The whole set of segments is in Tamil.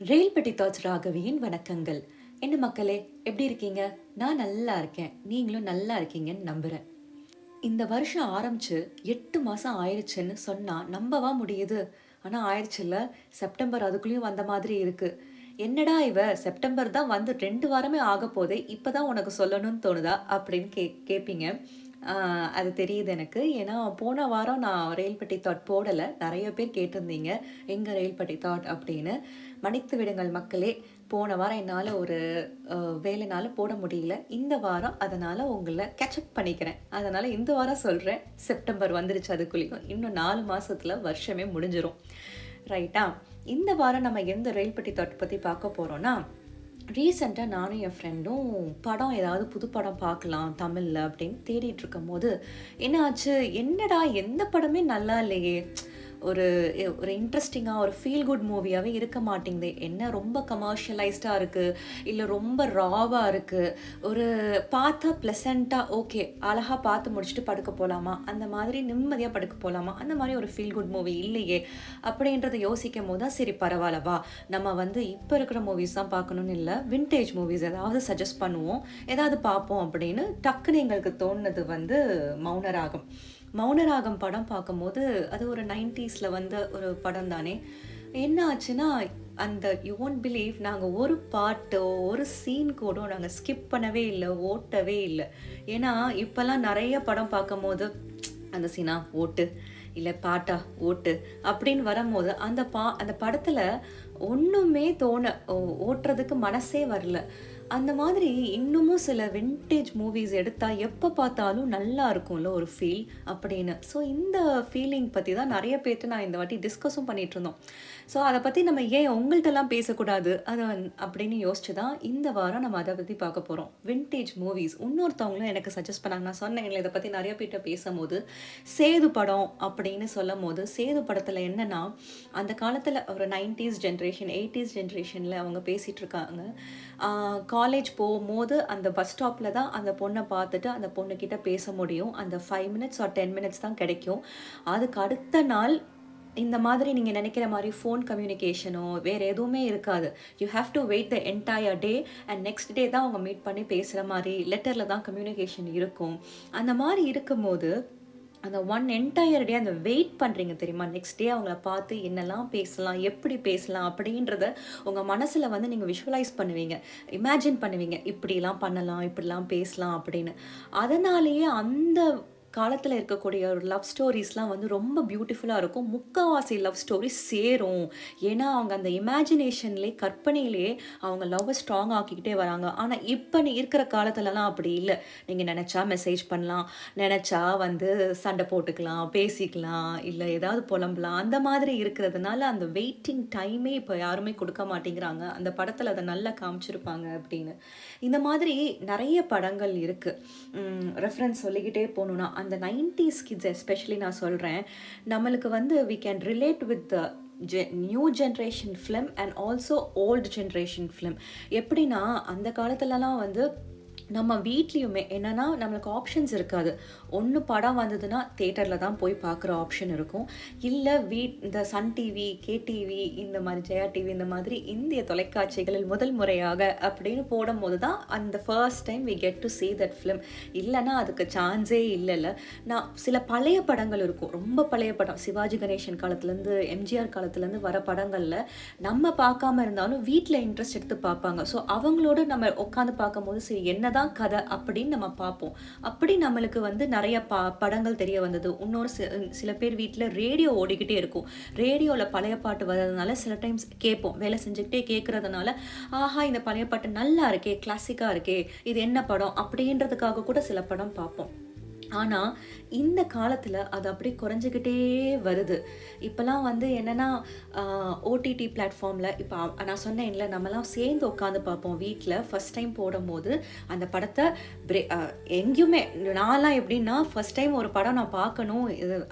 ரயில்பெட்டி தாட்ஸ் ராகவியின் வணக்கங்கள். என்ன மக்களே, எப்படி இருக்கீங்க? நான் நல்லா இருக்கேன். நீங்களும் நல்லா இருக்கீங்கன்னு நம்புறேன். இந்த வருஷம் ஆரம்பிச்சு 8 மாசம் ஆயிருச்சுன்னு சொன்னா நம்பவா முடியுது? ஆனா ஆயிருச்சுல்ல. செப்டம்பர் அதுக்குள்ளயும் வந்த மாதிரி இருக்கு. என்னடா இவ செப்டம்பர் தான் வந்து 2 வாரமே ஆகப்போதே, இப்பதான் உனக்கு சொல்லணும்னு தோணுதா? அப்படின்னு கேட்பீங்க. ஆ அது தெரியுது எனக்கு. ஏன்னா போன வாரம் நான் ரயில்பெட்டி தாட் போடல. நெறைய பேர் கேட்டிருந்தீங்க, எங்க ரயில்பெட்டி தாட் அப்படின்னு. மன்னித்து விடுங்கள் மக்களே. போன வாரம் என்னால ஒரு வேலைனால போட முடியல. இந்த வாரம் அதனால உங்கள கேட்சப் பண்ணிக்கிறேன். அதனால இந்த வாரம் சொல்றேன். செப்டம்பர் வந்துருச்சு அதுக்குள்ளயும். இன்னும் 4 மாசத்துல வருஷமே முடிஞ்சிரும். ரைட்டா? இந்த வாரம் நம்ம எந்த ரயில்பெட்டி தாட் பத்தி பார்க்க போறோம்னா, ரீசெண்டா நானும் என் ஃப்ரெண்டும் படம் ஏதாவது புது படம் பார்க்கலாம் தமிழ்ல அப்படின்னு தேடிட்டு இருக்கும்போது, என்ன ஆச்சு, என்னடா எந்த படமே நல்லா இல்லையே! ஒரு ஒரு இன்ட்ரஸ்டிங்கா ஒரு ஃபீல் குட் மூவியாவே இருக்க மாட்டேங்குதே. என்ன ரொம்ப கமர்ஷியலைஸ்டா இருக்கு, இல்ல ரொம்ப ராவா இருக்கு. ஒரு பார்த்தா ப்ளசன்ட்டா ஓகே, அழகா பார்த்து முடிச்சுட்டு படுக்க போலாமா? அந்த மாதிரி நிம்மதியா படுக்க போலாமா? அந்த மாரி ஒரு ஃபீல் குட் மூவி இல்லையே! அப்படின்றத யோசிக்கும்போது தான் சரி பரவால்ல வா, நம்ம வந்து இப்ப இருக்கிற மூவிஸ் தான் பார்க்கணும்னு இல்ல. வின்டேஜ் மூவிஸ் ஏதாவது சஜெஸ்ட் பண்ணுவோம். ஏதாவது பார்ப்போம் அப்படின்னு டக்குனு எங்களுக்கு தோணுனது வந்து மௌனராகம். மௌனராகம் படம் பார்க்கும்போது, அது ஒரு 90ஸ்ல வந்த ஒரு படம் தானே. என்ன ஆச்சுன்னா, அந்த யூ ஒன்ட் பிலீவ் நாங்க ஒரு பாட்டோ, ஒரு சீன் கூட நாங்க ஸ்கிப் பண்ணவே இல்ல, ஓட்டவே இல்ல. ஏன்னா, இப்பலாம் நெறைய படம் பார்க்கும்போது, அந்த சீனா ஓட்டு, இல்ல பாட்டா ஓட்டு அப்படின்னு வரும்போது, அந்த படத்துல ஒண்ணுமே ஓட்டுறதுக்கு மனசே வரல. அந்த மாதிரி இன்னமும் சில வின்டேஜ் மூவிஸ் எடுத்தா எப்ப பார்த்தாலும் நல்லா இருக்கும்ல ஒரு ஃபீல் அப்படின்னு. ஸோ இந்த ஃபீலிங் பத்தி தான் நெறைய பேர்ட்ட நான் இந்த வாட்டி டிஸ்கஸும் பண்ணிட்டு இருந்தோம். ஸோ அத பத்தி நம்ம ஏன் உங்கள்ட்டலாம் பேசக்கூடாது? அப்படின்னு யோசிச்சு தான் இந்த வாரம் நம்ம அத பத்தி பார்க்க போறோம். Vintage movies. இன்னொருத்தவங்களும் எனக்கு சஜெஸ்ட் பண்ணாங்க. நான் சொன்னேன்ல இத பத்தி நெறைய பேர்ட்ட பேசம்போது, சேது படம் அப்படின்னு சொல்லும்போது, சேது படத்துல என்னன்னா, அந்த காலத்துல ஒரு 90ஸ் ஜெனரேஷன், 80ஸ் ஜெனரேஷன்ல அவங்க பேசிட்டு இருக்காங்க. காலேஜ் போகும்போது அந்த பஸ் ஸ்டாப்ல தான் அந்த பொண்ண பார்த்துட்டு அந்த பொண்ணுகிட்ட பேச முடியும். அந்த 5 மினிட்ஸ் ஆர் 10 மினிட்ஸ் தான் கிடைக்கும். அதுக்கு அடுத்த நாள் இந்த மாதிரி நீங்க நினைக்கிற மாரி ஃபோன் கம்யூனிகேஷனோ, வேற எதுவுமே இருக்காது. You have to wait the entire day and next day தான் அவங்க மீட் பண்ணி பேசுற மாரி, லெட்டர்ல தான் கம்யூனிகேஷன் இருக்கும். அந்த மாரி இருக்கும்போது அந்த ஒன் என்டையர் டே அந்த வெயிட் பண்ணுறீங்க தெரியுமா? நெக்ஸ்ட் டே அவங்கள பார்த்து என்னலாம் பேசலாம், எப்படி பேசலாம் அப்படின்றத உங்க மனசுல வந்து நீங்க விஷுவலைஸ் பண்ணுவீங்க. இமேஜின் பண்ணுவீங்க. இப்படிலாம் பண்ணலாம், இப்படிலாம் பேசலாம் அப்படின்னு. அதனாலேயே அந்த காலத்துல இருக்கக்கூடிய ஒரு லவ் ஸ்டோரீஸ்லாம் வந்து ரொம்ப பியூட்டிஃபுல்லா இருக்கும். முக்காவாசி லவ் ஸ்டோரீஸ் சேரும். ஏன்னா, அவங்க அந்த இமேஜினேஷன்லயே, கற்பனையிலேயே அவங்க லவ்வ ஸ்ட்ராங் ஆக்கிக்கிட்டே வராங்க. ஆனா, இப்ப இருக்கிற காலத்துலலாம் அப்படி இல்ல. நீங்க நெனச்சா மெசேஜ் பண்ணலாம். நெனச்சா வந்து சண்டை போட்டுக்கலாம், பேசிக்கலாம், இல்ல ஏதாவது புலம்பலாம். அந்த மாதிரி இருக்கிறதுனால, அந்த வெயிட்டிங் டைமே இப்ப யாருமே குடுக்க மாட்டேங்கிறாங்க. அந்த படத்துல அத நல்லா காமிச்சிருப்பாங்க அப்படின்னு. இந்த மாதிரி நெறைய படங்கள் இருக்கு. ரெஃபரன்ஸ் சொல்லிக்கிட்டே போணும்னா, அந்த 90ஸ் கிட்ஸ் எஸ்பெஷலி நான் சொல்றேன். நம்மளுக்கு வந்து we can relate with the new generation film and also old generation film. எப்படின்னா, அந்த காலத்துலலாம் வந்து நம்ம வீட்லயுமே என்னன்னா, நம்மளுக்கு ஆப்ஷன்ஸ் இருக்காது. ஒண்ணு படம் வந்ததுன்னா, தியேட்டர்ல தான் போய் பார்க்குற ஆப்ஷன் இருக்கும். இல்ல இந்த சன் டிவி, கேடிவி இந்த மாரி ஜெயா டிவி இந்த மாதிரி இந்திய தொலைக்காட்சிகளில் முதல் முறையாக அப்படின்னு போடும்போது தான், அந்த first time we get to see that film. இல்லன்னா அதுக்கு சான்ஸே இல்லல்ல. சில பழைய படங்கள் இருக்கும். ரொம்ப பழைய படம். சிவாஜி கணேசன் காலத்துலேருந்து, எம்ஜிஆர் காலத்துலேருந்து வர படங்கள்ல நம்ம பார்க்காம இருந்தாலும் வீட்ல இன்ட்ரெஸ்ட் எடுத்து பார்ப்பாங்க. ஸோ அவங்களோட நம்ம உட்காந்து பார்க்கும்போது, சரி என்னதான் கதை அப்படின்னு நம்ம பார்ப்போம். அப்படி நம்மளுக்கு வந்து நெறைய படங்கள் தெரிய வந்தது. இன்னொரு சில பேர் வீட்ல ரேடியோ ஓடிக்கிட்டே இருக்கும். ரேடியோல பழைய பாட்டு வர்றதுனால சில டைம்ஸ் கேட்போம். வேலை செஞ்சுக்கிட்டே கேட்கறதுனால, ஆஹா இந்த பழைய பாட்டு நல்லா இருக்கே, கிளாசிக்கா இருக்கே, இது என்ன படம் அப்படின்றதுக்காக கூட சில படம் பார்ப்போம். ஆனா, இந்த காலத்துல அது அப்படியே குறைஞ்சுகிட்டே வருது. இப்பலாம் வந்து என்னன்னா, ஓடிடி பிளாட்ஃபார்ம்ல நான் சொன்னேன்ல, நம்மலாம் சேர்ந்து உட்காந்து பார்ப்போம் வீட்ல. ஃபர்ஸ்ட் டைம் போடும்போது, அந்த படத்த எங்கேயுமே நான்லாம் எப்படின்னா, ஃபர்ஸ்ட் டைம் ஒரு படம் நான் பார்க்கணும்,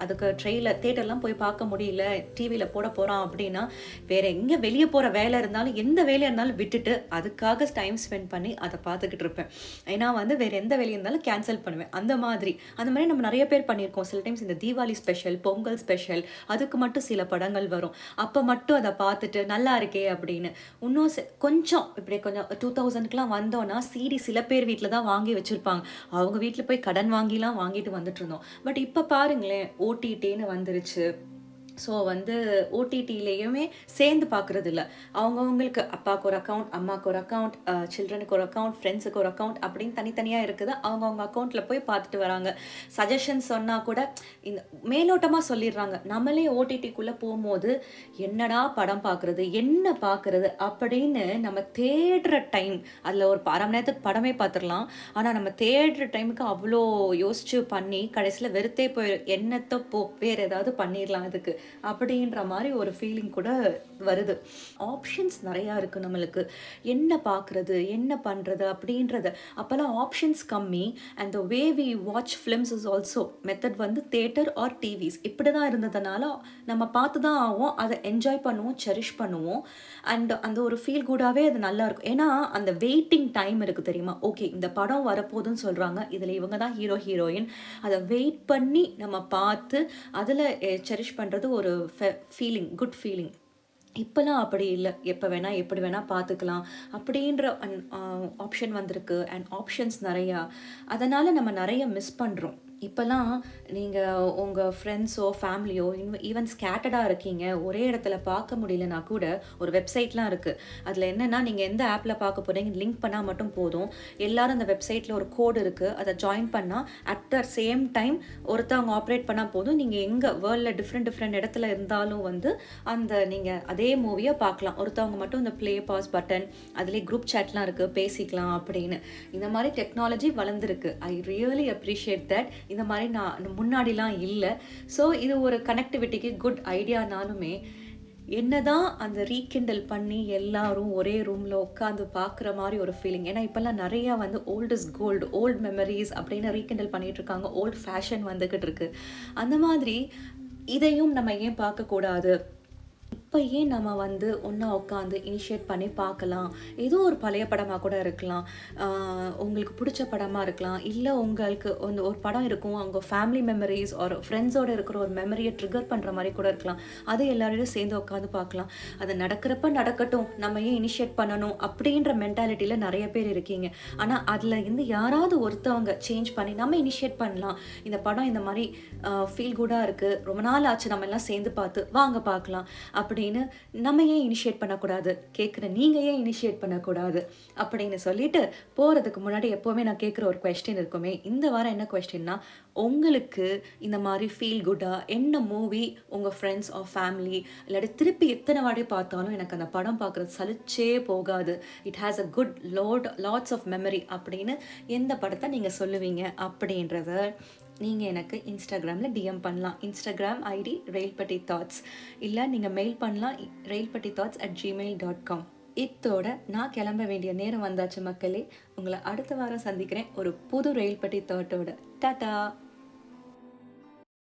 அதுக்கு தியேட்டர்லாம் போய் பார்க்க முடியல, டிவில போட போறான் அப்படின்னா, வேற எங்க வெளிய போற வேலை இருந்தாலும், எந்த வேலையா இருந்தாலும் விட்டுட்டு, அதுக்காக டைம் ஸ்பெண்ட் பண்ணி அத பார்த்துக்கிட்டு இருப்பேன். ஏன்னா வந்து வேற எந்த வேலை இருந்தாலும் கேன்சல் பண்ணுவேன். அந்த மாதிரி. அந்த மாதிரி நம்ம நிறைய பேர் பண்ணியிருக்கோம். சில டைம்ஸ் இந்த தீபாவளி ஸ்பெஷல், பொங்கல் ஸ்பெஷல், அதுக்கு மட்டும் சில படங்கள் வரும். அப்போ மட்டும் அதை பார்த்துட்டு நல்லா இருக்கே அப்படின்னு. இன்னும் கொஞ்சம் இப்படி கொஞ்சம் 2000க்குலாம் வந்தோன்னா சிடி சில பேர் வீட்டில் தான் வாங்கி வச்சுருப்பாங்க. அவங்க வீட்டில் போய் கடன் வாங்கிலாம் வாங்கிட்டு வந்துட்டு இருந்தோம். பட் இப்போ பாருங்களேன், ஓடிடின்னு வந்துருச்சு. ஸோ வந்து ஓடிடியிலையுமே சேர்ந்து பார்க்குறது இல்லை. அவங்கவுங்களுக்கு அப்பாவுக்கு ஒரு அக்கௌண்ட், அம்மாவுக்கு ஒரு அக்கௌண்ட், சில்ட்ரனுக்கு ஒரு அக்கௌண்ட், ஃப்ரெண்ட்ஸுக்கு ஒரு அக்கௌண்ட் அப்படின்னு தனித்தனியாக இருக்குது. அவங்கவுங்க அக்கௌண்ட்டில் போய் பார்த்துட்டு வராங்க. சஜஷன் சொன்னால் கூட இந்த மேலோட்டமாக சொல்லிடுறாங்க. நம்மளே ஓடிடிக்குள்ளே போகும்போது என்னடா படம் பார்க்குறது, என்ன பார்க்குறது அப்படின்னு நம்ம தேடுற டைம், அதில் ஒரு அரை மணி நேரத்துக்கு படமே பார்த்துடலாம். ஆனால் நம்ம தேடுற டைமுக்கு அவ்வளோ யோசிச்சு பண்ணி கடைசியில் வெறுத்தே போயிடும். என்னத்தை வேறு ஏதாவது பண்ணிடலாம் அதுக்கு அப்படின்ற மாதிரி ஒரு ஃபீலிங் கூட வருது. ஆப்ஷன்ஸ் நிறையா இருக்குது நம்மளுக்கு. என்ன பார்க்குறது, என்ன பண்ணுறது அப்படின்றது. அப்போல்லாம் ஆப்ஷன்ஸ் கம்மி. And the way we watch films is also method வந்து தேட்டர் ஆர் டிவிஸ் இப்படி தான் இருந்ததுனால நம்ம பார்த்து தான் ஆகும். அதை என்ஜாய் பண்ணுவோம், செரிஷ் பண்ணுவோம். அண்ட் அந்த ஒரு ஃபீல் கூடாவே அது நல்லாயிருக்கும். ஏன்னா அந்த வெயிட்டிங் டைம் இருக்குது தெரியுமா? ஓகே, இந்த படம் வரப்போகுதுன்னு சொல்கிறாங்க, இதில் இவங்க தான் ஹீரோ ஹீரோயின். அதை வெயிட் பண்ணி நம்ம பார்த்து அதில் செரிஷ் பண்ணுறது ஒரு ஃபீலிங், குட் ஃபீலிங். இப்போலாம் அப்படி இல்லை. எப்போ வேணால் எப்படி வேணால் பார்த்துக்கலாம் அப்படின்ற ஆப்ஷன் வந்திருக்கு. அண்ட் ஆப்ஷன்ஸ் நிறையா. அதனால் நம்ம நிறைய மிஸ் பண்ணுறோம். இப்போல்லாம் நீங்கள் உங்கள் ஃப்ரெண்ட்ஸோ ஃபேமிலியோ ஈவன் ஸ்கேட்டர்டாக இருக்கீங்க, ஒரே இடத்துல பார்க்க முடியலனா கூட ஒரு வெப்சைட்லாம் இருக்குது. அதில் என்னென்னா, நீங்கள் எந்த ஆப்பில் பார்க்க போகிறீங்க லிங்க் பண்ணால் மட்டும் போதும். எல்லோரும் அந்த வெப்சைட்டில் ஒரு கோடு இருக்குது, அதை ஜாயின் பண்ணால் அட் த சேம் டைம் ஒருத்தவங்க ஆப்ரேட் பண்ணால் போதும். நீங்கள் எங்கே வேர்ல்டில் டிஃப்ரெண்ட் இடத்துல இருந்தாலும் வந்து அந்த நீங்கள் அதே மூவியை பார்க்கலாம். ஒருத்தவங்க மட்டும் இந்த ப்ளே பாஸ் பட்டன், அதிலே குரூப் சேட்லாம் இருக்குது, பேசிக்கலாம் அப்படின்னு. இந்த மாதிரி டெக்னாலஜி வளர்ந்துருக்கு. I really appreciate that. இந்த மாதிரி நான் முன்னாடிலாம் இல்லை. ஸோ இது ஒரு கனெக்டிவிட்டிக்கு குட் ஐடியானாலுமே என்னதான் அந்த ரீகிண்டல் பண்ணி எல்லாரும் ஒரே ரூமில் உட்காந்து பார்க்குற மாதிரி ஒரு ஃபீலிங். ஏன்னா இப்போல்லாம் நிறையா வந்து old is gold, old memories அப்படின்னு ரீகிண்டல் பண்ணிகிட்டு இருக்காங்க. ஓல்டு ஃபேஷன் வந்துக்கிட்டு இருக்கு. அந்த மாதிரி இதையும் நம்ம ஏன் பார்க்கக்கூடாது? இப்போ ஏன் நம்ம வந்து ஒன்றா உட்காந்து இனிஷியேட் பண்ணி பார்க்கலாம். ஏதோ ஒரு பழைய படமாக கூட இருக்கலாம், உங்களுக்கு பிடிச்ச படமாக இருக்கலாம், இல்லை உங்களுக்கு ஒரு படம் இருக்கும், அவங்க ஃபேமிலி மெமரிஸ் ஒரு ஃப்ரெண்ட்ஸோடு இருக்கிற ஒரு மெமரியை ட்ரிகர் பண்ணுற மாதிரி கூட இருக்கலாம். அது எல்லாரோடையும் சேர்ந்து உட்காந்து பார்க்கலாம். அது நடக்கிறப்ப நடக்கட்டும், நம்ம ஏன் இனிஷியேட் பண்ணணும் அப்படின்ற மென்டாலிட்டியில் நிறைய பேர் இருக்கீங்க. ஆனால் அதில் இருந்து யாராவது ஒருத்தவங்க சேஞ்ச் பண்ணி நம்ம இனிஷியேட் பண்ணலாம். இந்த படம் இந்த மாதிரி ஃபீல் குட்டாக இருக்குது, ரொம்ப நாள் ஆச்சு, நம்ம எல்லாம் சேர்ந்து பார்த்து வாங்க பார்க்கலாம் அப்படின்னு நம்ம ஏன் இனிஷியேட் பண்ணக்கூடாது? கேட்குற நீங்கள் ஏன் இனிஷியேட் பண்ணக்கூடாது அப்படின்னு சொல்லிட்டு போகிறதுக்கு முன்னாடி எப்போவுமே நான் கேட்குற ஒரு கொஸ்டின் இருக்குமே. இந்த வாரம் என்ன கொஸ்டின்னா, உங்களுக்கு இந்த மாதிரி ஃபீல் குட்டாக என்ன மூவி உங்கள் ஃப்ரெண்ட்ஸ் ஆர் ஃபேமிலி இல்லாட்டி திருப்பி எத்தனை வாட்டி பார்த்தாலும் எனக்கு அந்த படம் பார்க்குறது சலிச்சே போகாது, it has a good lots of memory அப்படின்னு எந்த படத்தை நீங்கள் சொல்லுவீங்க அப்படின்றத நீங்கள் எனக்கு இன்ஸ்டாகிராமில் டிஎம் பண்ணலாம். இன்ஸ்டாகிராம் ஐடி ரெயில்பட்டி தாட்ஸ், இல்லை நீங்கள் மெயில் பண்ணலாம் railpattythoughts@gmail.com. இத்தோட நான் கிளம்ப வேண்டிய நேரம் வந்தாச்சு மக்களே. உங்களை அடுத்த வாரம் சந்திக்கிறேன் ஒரு புது ரெயில்பட்டி தாட்டோட. டாட்டா.